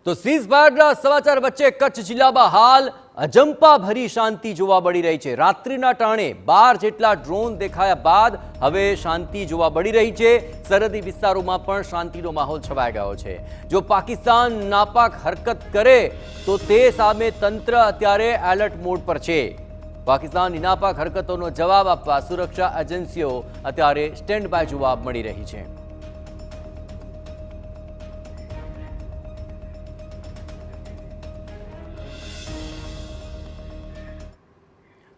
તો સીઝફાયરના સમાચાર વચ્ચે કચ્છ જિલ્લામાં હાલ અજંપા ભરી શાંતિ જોવા મળી રહી છે। રાત્રિના ટાણે 12 જેટલા ડ્રોન દેખાયા બાદ હવે શાંતિ જોવા મળી રહી છે। સરહદી વિસ્તારોમાં પણ શાંતિનો માહોલ છવાઈ ગયો છે। જો પાકિસ્તાન નાપાક હરકત કરે તો તે સામે તંત્ર અત્યારે એલર્ટ મોડ પર છે। પાકિસ્તાનની નાપાક હરકતોનો જવાબ આપવા સુરક્ષા એજન્સીઓ અત્યારે સ્ટેન્ડ બાય જોવા મળી રહી છે।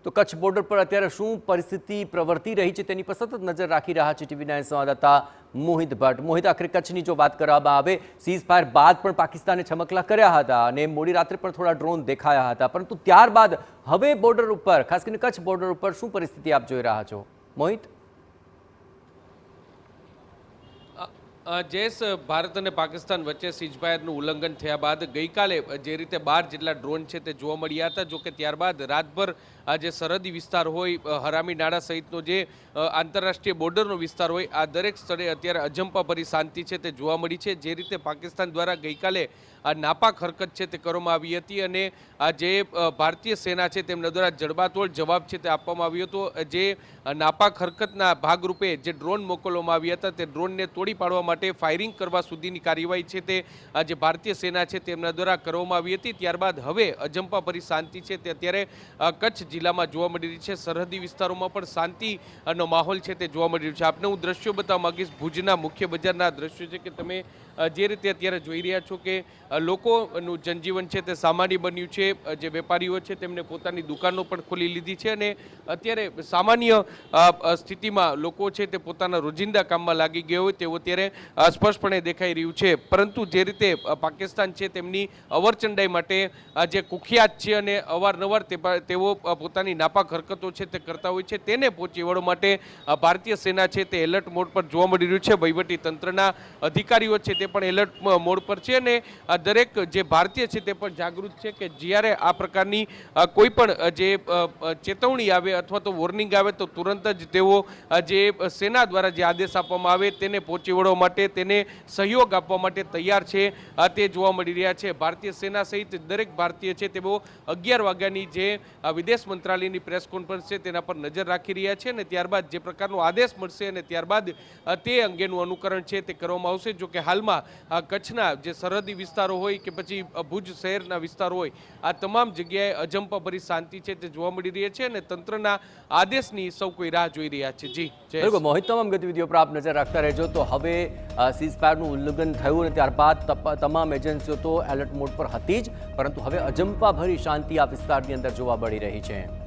तो कच्छ बॉर्डर पर अत्यारे शू परिस्थिति प्रवर्ती रही है तेनी पर सतत नजर राखी रहा है टीवी9 संवाददाता मोहित भट्ट। मोहित, आखिर कच्छनी जो बात करवामां आवे सीजफायर बाद पण पाकिस्ताने छमकला कर्या हता अने मोडी रात्रे पर थोड़ा ड्रोन देखाया हता, परंतु त्यारबाद हवे बॉर्डर पर खास करीने कच्छ बॉर्डर पर शू परिस्थिति आप जोई रहा छो मोहित? जयेश, भारत और पाकिस्तान वच्चे सीजफायरનું ઉલ્લંઘન થયા બાદ ગઈકાલે જે રીતે 12 જેટલા ડ્રોન છે તે જોવા મળ્યા હતા। જો કે ત્યારબાદ રાતભર આ જે સરહદી વિસ્તાર હોય, હરામી નાળા સહિતનો જે આંતરરાષ્ટ્રીય બોર્ડરનો વિસ્તાર હોય, આ દરેક સ્થળે અત્યારે અજંપાભરી શાંતિ છે તે જોવા મળી છે। જે રીતે પાકિસ્તાન દ્વારા ગઈકાલે આ નાપાક હરકત છે તે કરવામાં આવી હતી અને આ જે ભારતીય સેના છે તેમના દ્વારા જડબાતોડ જવાબ છે તે આપવામાં આવ્યો હતો। જે નાપાક હરકતના ભાગરૂપે જે ડ્રોન મોકલવામાં આવ્યા હતા તે ડ્રોનને તોડી પાડવા માટે ફાયરિંગ કરવા સુધીની કાર્યવાહી છે તે જે ભારતીય સેના છે તેમના દ્વારા કરવામાં આવી હતી। ત્યારબાદ હવે અજંપાભરી શાંતિ છે તે અત્યારે કચ્છ જિલ્લામાં જોવા મળી રહી છે। સરહદી વિસ્તારોમાં પણ શાંતિનો માહોલ છે તે જોવા મળી રહ્યો છે। આપને હું દ્રશ્યો બતાવવા માંગીશ, ભુજના મુખ્ય બજારના દ્રશ્યો છે કે તમે જે રીતે અત્યારે જોઈ રહ્યા છો કે લોકોનું જનજીવન છે તે સામાન્ય બન્યું છે। જે વેપારીઓ છે તેમને પોતાની દુકાનો પણ ખોલી લીધી છે અને અત્યારે સામાન્ય સ્થિતિમાં લોકો છે તે પોતાના રોજિંદા કામમાં લાગી ગયા હોય તેવું અત્યારે સ્પષ્ટપણે દેખાઈ રહ્યું છે। પરંતુ જે રીતે પાકિસ્તાન છે તેમની અવરચંડાઈ માટે જે કુખ્યાત છે અને અવારનવાર તેઓ પોતાની નાપાક હરકતો છે તે કરતા હોય છે, તેને પહોંચી વળવા માટે ભારતીય સેના છે તે એલર્ટ મોડ પર જોવા મળી રહ્યું છે। વહીવટી તંત્રના અધિકારીઓ છે તે પણ એલર્ટ મોડ પર છે અને દરેક જે ભારતીય છે તે પણ જાગૃત છે કે જ્યારે આ પ્રકારની કોઈ પણ જે ચેતવણી આવે અથવા તો વોર્નિંગ આવે તો તુરંત જ તેઓ જે સેના દ્વારા જે આદેશ આપવામાં આવે તેને પહોંચી વળવા માટે, તેને સહયોગ આપવા માટે તૈયાર છે તે જોવા મળી રહ્યા છે। ભારતીય સેના સહિત દરેક ભારતીય છે તેઓ 11 વાગ્યાની જે વિદેશ મંત્રાલયની પ્રેસ કોન્ફરન્સ છે તેના પર નજર રાખી રહ્યા છે અને ત્યારબાદ જે પ્રકારનો આદેશ મળશે અને ત્યારબાદ તે અંગેનું અનુકરણ છે તે કરવામાં આવશે। જો કે હાલમાં કચ્છના જે સરહદી વિસ્તારો હોય કે પછી ભુજ શહેરના વિસ્તારો હોય, આ તમામ જગ્યાએ અજંપાભરી શાંતિ છે તે જોવા મળી રહી છે અને તંત્રના આદેશની સૌ કોઈ રાહ જોઈ રહ્યા છે। જી બિલકુલ મોહિત, તમામ ગતિવિધિઓ પર આપ નજર રાખતા રહેજો। તો હવે સીઝફાયરનું ઉલ્લંઘન થયું અને ત્યારબાદ તમામ એજન્સીઓ તો એલર્ટ મોડ પર હતી જ, પરંતુ હવે અજંપાભરી શાંતિ આ વિસ્તારની અંદર જોવા મળી રહી છે।